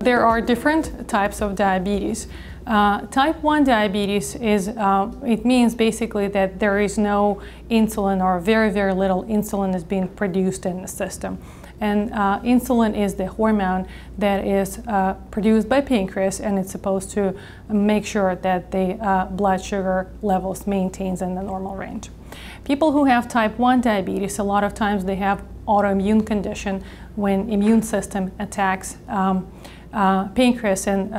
There are different types of diabetes. Type 1 diabetes it means basically that there is no insulin, or very, very little insulin is being produced in the system. And insulin is the hormone that is produced by pancreas, and it's supposed to make sure that the blood sugar levels maintains in the normal range. People who have type 1 diabetes, a lot of times they have autoimmune condition when immune system attacks pancreas and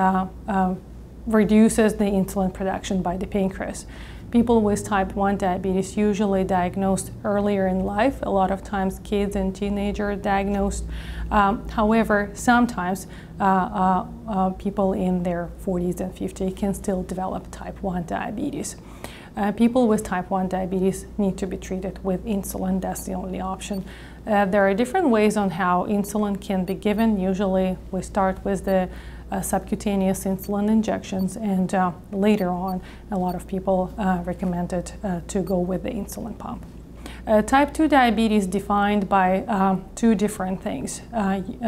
reduces the insulin production by the pancreas. People with type 1 diabetes usually diagnosed earlier in life. A lot of times kids and teenagers diagnosed. However, sometimes people in their 40s and 50s can still develop type 1 diabetes. People with type 1 diabetes need to be treated with insulin. That's the only option. There are different ways on how insulin can be given. Usually we start with the subcutaneous insulin injections, and later on a lot of people recommended to go with the insulin pump. Type 2 diabetes defined by two different things.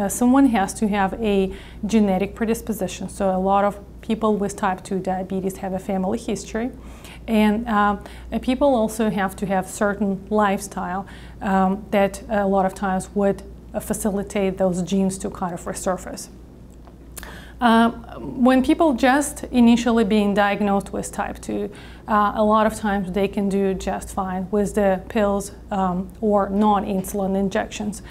Someone has to have a genetic predisposition, so a lot of people with type 2 diabetes have a family history, and people also have to have certain lifestyle that a lot of times would facilitate those genes to kind of resurface. When people just initially being diagnosed with type 2, a lot of times they can do just fine with the pills or non-insulin injections.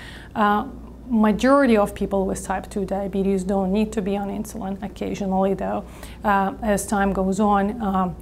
Majority of people with type 2 diabetes don't need to be on insulin. Occasionally though, as time goes on,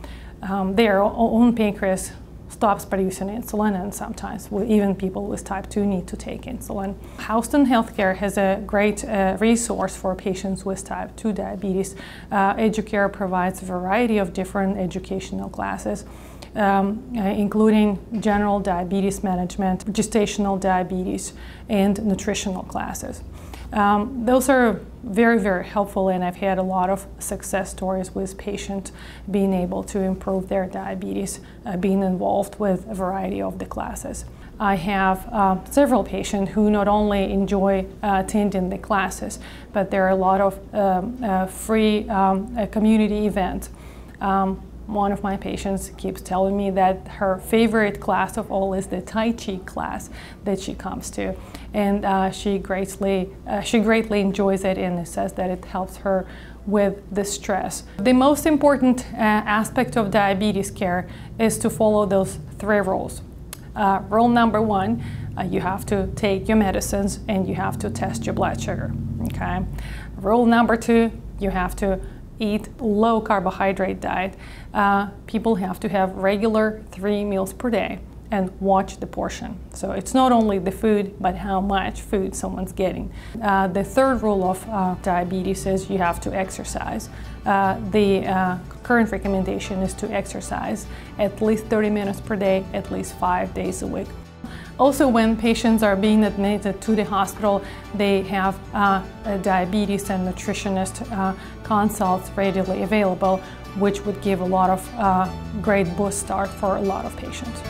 their own pancreas stops producing insulin, and sometimes even people with type 2 need to take insulin. Houston Healthcare has a great resource for patients with type 2 diabetes. Educare provides a variety of different educational classes, including general diabetes management, gestational diabetes, and nutritional classes. Those are very, very helpful, and I've had a lot of success stories with patients being able to improve their diabetes, being involved with a variety of the classes. I have several patients who not only enjoy attending the classes, but there are a lot of free community events. One of my patients keeps telling me that her favorite class of all is the Tai Chi class that she comes to, and she greatly enjoys it, and says that it helps her with the stress. The most important aspect of diabetes care is to follow those 3 rules. Rule number 1, you have to take your medicines and you have to test your blood sugar. Okay. Rule number 2, you have to eat low carbohydrate diet. People have to have regular 3 meals per day and watch the portion. So it's not only the food, but how much food someone's getting. The 3rd rule of diabetes is you have to exercise. The current recommendation is to exercise at least 30 minutes per day, at least 5 days a week. Also, when patients are being admitted to the hospital, they have diabetes and nutritionist consults readily available, which would give a lot of great boost start for a lot of patients.